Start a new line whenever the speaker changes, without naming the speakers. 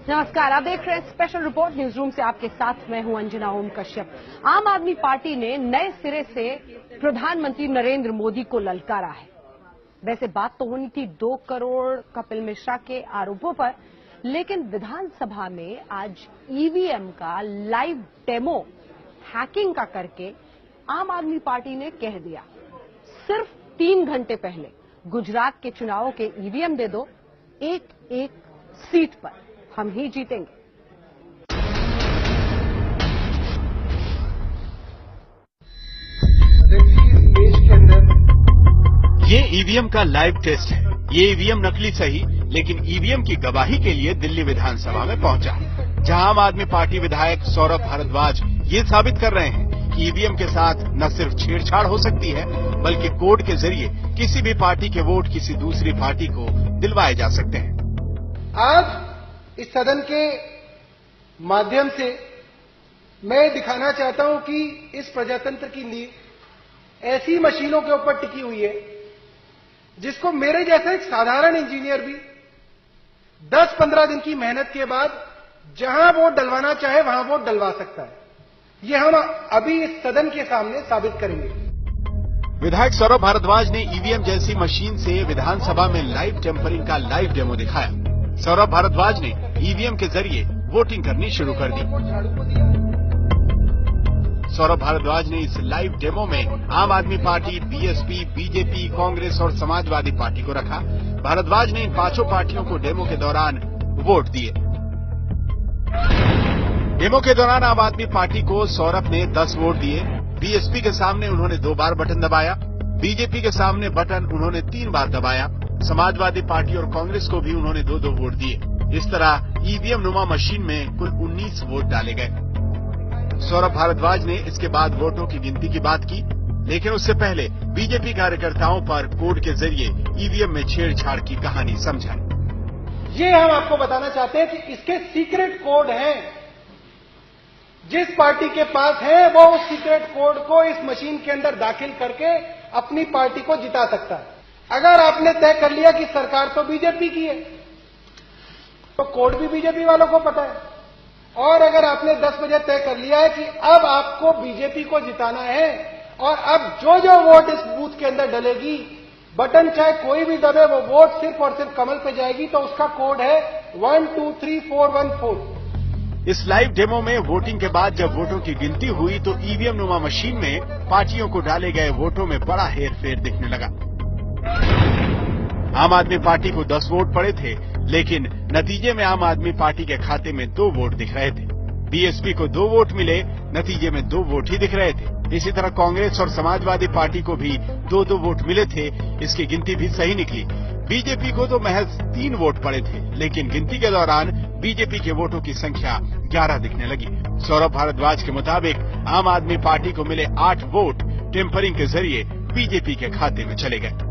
नमस्कार, आप देख रहे हैं स्पेशल रिपोर्ट न्यूज रूम से। आपके साथ मैं हूं अंजना ओम कश्यप। आम आदमी पार्टी ने नए सिरे से प्रधानमंत्री नरेंद्र मोदी को ललकारा है। वैसे बात तो होनी थी 2 करोड़ कपिल मिश्रा के आरोपों पर, लेकिन विधानसभा में आज ईवीएम का लाइव डेमो हैकिंग का करके आम आदमी पार्टी ने कह दिया, सिर्फ 3 घंटे पहले गुजरात के चुनावों के ईवीएम दे दो, एक एक सीट पर हम ही जीतेंगे।
देश के अंदर
ये ईवीएम का लाइव टेस्ट है। ये ईवीएम नकली सही, लेकिन ईवीएम की गवाही के लिए दिल्ली विधानसभा में पहुंचा, जहां आम आदमी पार्टी विधायक सौरभ भारद्वाज ये साबित कर रहे हैं कि ईवीएम के साथ न सिर्फ छेड़छाड़ हो सकती है, बल्कि कोड के जरिए किसी भी पार्टी के वोट किसी दूसरी पार्टी को दिलवाए जा सकते हैं।
आज इस सदन के माध्यम से मैं दिखाना चाहता हूं कि इस प्रजातंत्र की नींव ऐसी मशीनों के ऊपर टिकी हुई है जिसको मेरे जैसा एक साधारण इंजीनियर भी 10-15 दिन की मेहनत के बाद जहां वोट डलवाना चाहे वहां वोट डलवा सकता है। ये हम अभी इस सदन के सामने साबित करेंगे।
विधायक सौरभ भारद्वाज ने ईवीएम जैसी मशीन से विधानसभा में लाइव टेम्परिंग का लाइव डेमो दिखाया। सौरभ भारद्वाज ने ईवीएम के जरिए वोटिंग करनी शुरू कर दी। सौरभ भारद्वाज ने इस लाइव डेमो में आम आदमी पार्टी, बीएसपी, बीजेपी, कांग्रेस और समाजवादी पार्टी को रखा। भारद्वाज ने इन 5 पार्टियों को डेमो के दौरान वोट दिए। डेमो के दौरान आम आदमी पार्टी को सौरभ ने 10 वोट दिए। बीएसपी के सामने उन्होंने 2 बार बटन दबाया। बीजेपी के सामने बटन उन्होंने 3 बार दबाया। समाजवादी पार्टी और कांग्रेस को भी उन्होंने 2-2 वोट दिए। इस तरह ईवीएम नुमा मशीन में कुल 19 वोट डाले गए। सौरभ भारद्वाज ने इसके बाद वोटों की गिनती की बात की, लेकिन उससे पहले बीजेपी कार्यकर्ताओं पर कोड के जरिए ईवीएम में छेड़छाड़ की कहानी समझाई।
ये हम आपको बताना चाहते हैं कि इसके सीक्रेट कोड हैं। जिस पार्टी के पास है वो उस सीक्रेट कोड को इस मशीन के अंदर दाखिल करके अपनी पार्टी को जिता सकता है। अगर आपने तय कर लिया कि सरकार तो बीजेपी की है, तो कोड भी बीजेपी वालों को पता है। और अगर आपने 10 बजे तय कर लिया है कि अब आपको बीजेपी को जिताना है और अब जो जो वोट इस बूथ के अंदर डलेगी, बटन चाहे कोई भी दबे, वो वोट सिर्फ और सिर्फ कमल पे जाएगी, तो उसका कोड है 123414।
इस लाइव डेमो में वोटिंग के बाद जब वोटों की गिनती हुई तो ईवीएम नुमा मशीन में पार्टियों को डाले गए वोटों में बड़ा हेरफेर दिखने लगा। आम आदमी पार्टी को 10 वोट पड़े थे, लेकिन नतीजे में आम आदमी पार्टी के खाते में 2 वोट दिख रहे थे। बीएसपी को 2 वोट मिले, नतीजे में 2 वोट ही दिख रहे थे। इसी तरह कांग्रेस और समाजवादी पार्टी को भी 2-2 वोट मिले थे। इसकी गिनती भी सही निकली। बीजेपी को तो महज 3 वोट पड़े थे, लेकिन गिनती के दौरान बीजेपी के वोटों की संख्या 11 दिखने लगी। सौरभ भारद्वाज के मुताबिक आम आदमी पार्टी को मिले 8 वोट टेम्परिंग के जरिए बीजेपी के खाते में चले गए।